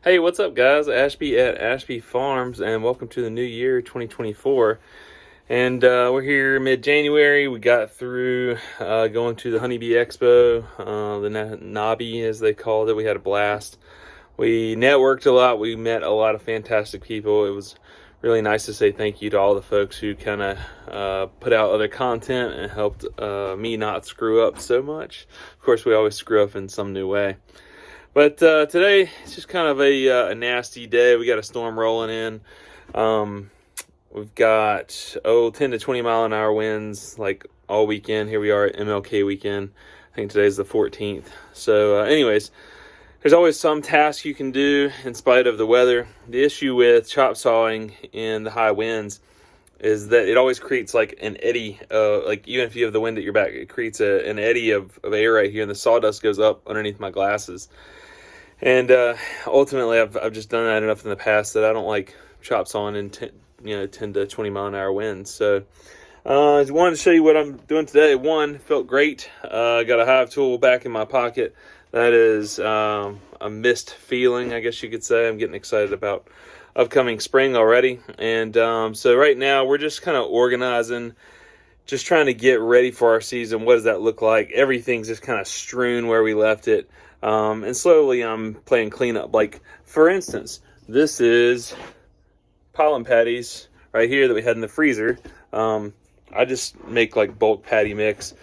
Hey, what's up, guys? Ashby at Ashby Farms, and welcome to the new year, 2024. And we're here mid-January. We got through going to the Honeybee Expo, the Nobby, as they called it. We had a blast. We networked a lot. We met a lot of fantastic people. It was really nice to say thank you to all the folks who kind of put out other content and helped me not screw up so much. Of course, we always screw up in some new way. But today, it's just kind of a nasty day. We got a storm rolling in. We've got, 10 to 20 mile an hour winds like all weekend. Here we are at MLK weekend. I think today's the 14th. So anyways, there's always some task you can do in spite of the weather. The issue with chop sawing in the high winds is that it always creates like an eddy. Like even if you have the wind at your back, it creates an eddy of air right here, and the sawdust goes up underneath my glasses. And ultimately, I've just done that enough in the past that I don't like chop sawing in 10 to 20 mile an hour winds. So I just wanted to show you what I'm doing today. One, felt great. Got a hive tool back in my pocket. That is a missed feeling, I guess you could say. I'm getting excited about upcoming spring already. And so right now, we're just kind of organizing, just trying to get ready for our season. What does that look like? Everything's just kind of strewn where we left it. And slowly I'm playing cleanup. Like, for instance, this is pollen patties right here that we had in the freezer. I just make like bulk patty mix,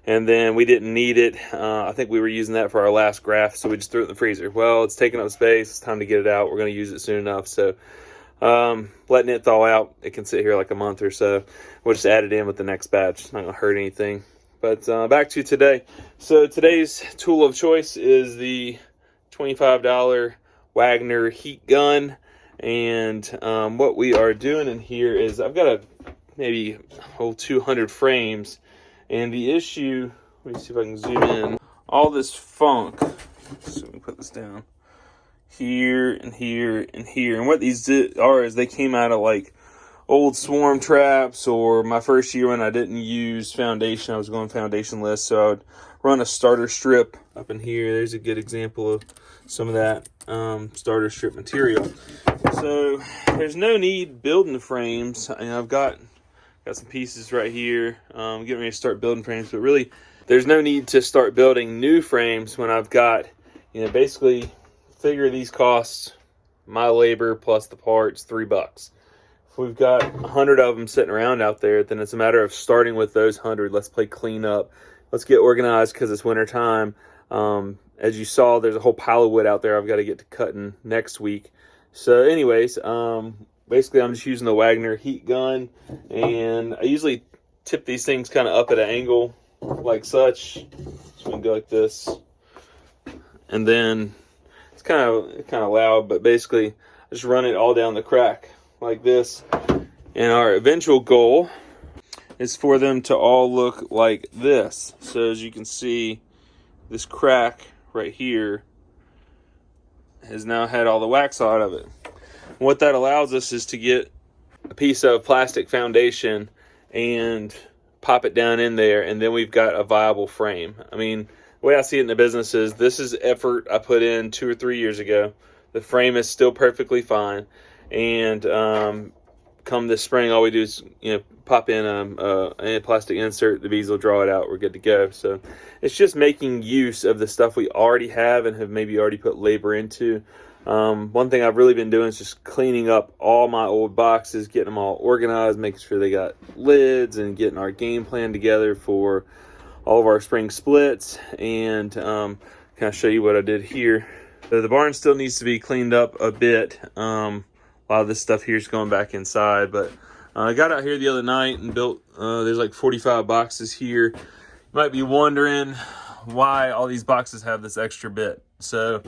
and then we didn't need it. I think we were using that for our last graft, so we just threw it in the freezer. Well, it's taking up space. It's time to get it out. We're going to use it soon enough. So letting it thaw out. It can sit here like a month or so. We'll just add it in with the next batch. It's not going to hurt anything. But back to today. So today's tool of choice is the $25 Wagner Heat Gun. And what we are doing in here is I've got maybe 200 frames. And the issue, let me see if I can zoom in. All this funk, so let me put this down, here and here and here. And what these are is they came out of like old swarm traps, or my first year when I didn't use foundation, I was going foundationless, so I would run a starter strip up in here. There's a good example of some of that starter strip material. So there's no need building frames. I've got some pieces right here. Getting ready to start building frames, but really there's no need to start building new frames when I've got, basically figure these costs, my labor plus the parts, $3. If we've got 100 of them sitting around out there, then it's a matter of starting with those 100. Let's play cleanup. Let's get organized because it's winter time. As you saw, there's a whole pile of wood out there I've got to get to cutting next week. So anyways, basically I'm just using the Wagner Heat Gun, and I usually tip these things kind of up at an angle like such. Just going to go like this. And then it's kind of loud, but basically I just run it all down the crack like this, and our eventual goal is for them to all look like this. So as you can see, this crack right here has now had all the wax out of it. And what that allows us is to get a piece of plastic foundation and pop it down in there, and then we've got a viable frame. I mean, the way I see it in the business is this is effort I put in 2 or 3 years ago. The frame is still perfectly fine. And come this spring, all we do is pop in a plastic insert. The bees will draw it out. We're good to go. So it's just making use of the stuff we already have and have maybe already put labor into. One thing I've really been doing is just cleaning up all my old boxes, getting them all organized, making sure they got lids, and getting our game plan together for all of our spring splits. And kind of show you what I did here. So the barn still needs to be cleaned up a bit. A lot of this stuff here is going back inside, but I got out here the other night and built, there's like 45 boxes here. You might be wondering why all these boxes have this extra bit. So,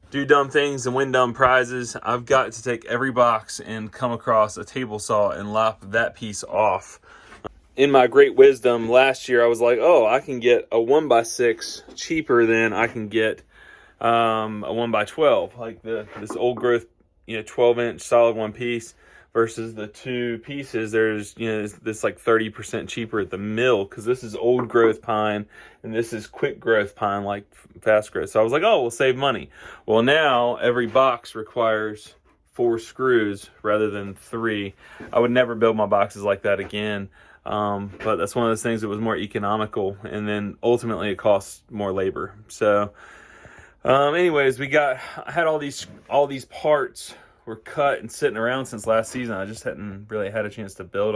do dumb things and win dumb prizes. I've got to take every box and come across a table saw and lop that piece off. In my great wisdom, last year I was like, oh, I can get a 1x6 cheaper than I can get a 1x12, like this old growth 12-inch solid one piece. versus the 2 pieces. There's, you know, this like 30% cheaper at the mill, because this is old growth pine and this is quick growth pine, like fast growth. So I was like, oh, we'll save money. Well, now every box requires 4 screws rather than 3. I would never build my boxes like that again. But that's one of those things that was more economical, and then ultimately it costs more labor. So anyways, I had all these parts were cut and sitting around since last season. I just hadn't really had a chance to build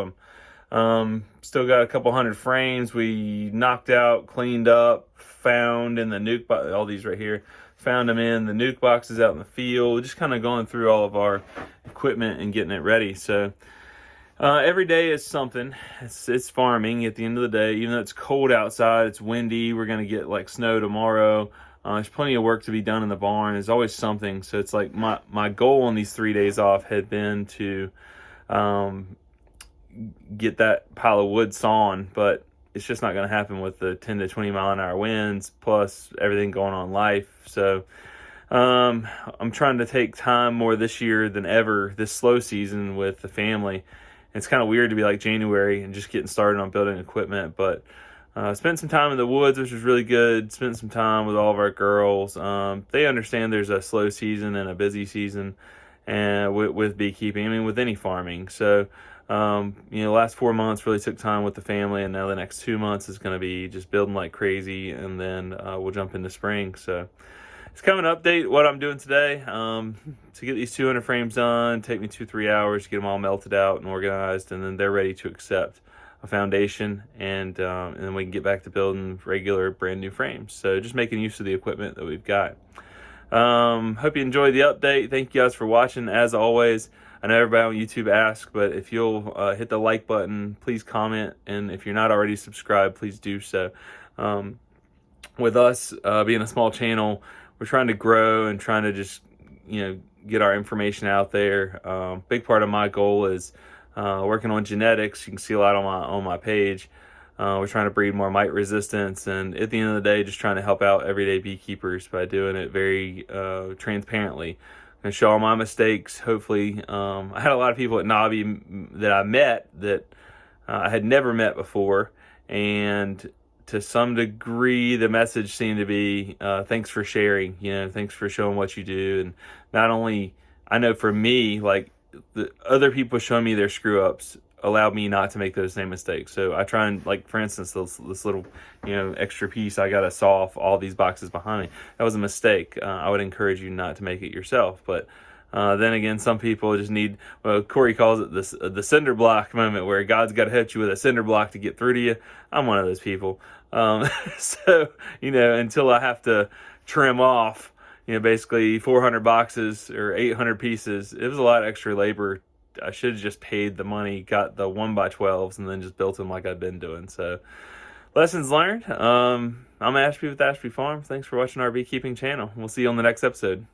them. Still got a couple hundred frames we knocked out, cleaned up, found in the nuke box. All these right here, found them in the nuke boxes out in the field. Just kind of going through all of our equipment and getting it ready. So every day is something. It's farming at the end of the day. Even though it's cold outside, it's windy, we're gonna get like snow tomorrow. There's plenty of work to be done in the barn. There's always something. So it's like my goal on these 3 days off had been to get that pile of wood sawn, but it's just not going to happen with the 10 to 20 mile an hour winds, plus everything going on in life. So I'm trying to take time more this year than ever, this slow season with the family. It's kind of weird to be like January and just getting started on building equipment, but spent some time in the woods, which was really good. Spent some time with all of our girls. They understand there's a slow season and a busy season, and with beekeeping, I mean, with any farming. So, last 4 months really took time with the family, and now the next 2 months is going to be just building like crazy, and then we'll jump into spring. So it's kind of an update what I'm doing today. To get these 200 frames done, take me 2-3 hours to get them all melted out and organized, and then they're ready to accept a foundation, and then we can get back to building regular brand new frames. So just making use of the equipment that we've got. Hope you enjoyed the update. Thank you guys for watching. As always, I know everybody on YouTube asks, but if you'll hit the like button, please comment, and if you're not already subscribed, please do so. With us being a small channel, we're trying to grow and trying to just get our information out there. Big part of my goal is working on genetics. You can see a lot on my page. We're trying to breed more mite resistance, and at the end of the day, just trying to help out everyday beekeepers by doing it very transparently and show all my mistakes. Hopefully, I had a lot of people at Nobby that I met that I had never met before, and to some degree, the message seemed to be thanks for sharing. Thanks for showing what you do, and not only I know for me, like, the other people showing me their screw ups allowed me not to make those same mistakes. So I try and, like, for instance, this little extra piece I gotta saw off all these boxes behind me. That was a mistake. I would encourage you not to make it yourself. But then again, some people just need, Corey calls it the cinder block moment, where God's got to hit you with a cinder block to get through to you. I'm one of those people. So until I have to trim off basically 400 boxes or 800 pieces. It was a lot of extra labor. I should have just paid the money, got the 1x12s, and then just built them like I've been doing. So, lessons learned. I'm Ashby with Ashby Farm. Thanks for watching our beekeeping channel. We'll see you on the next episode.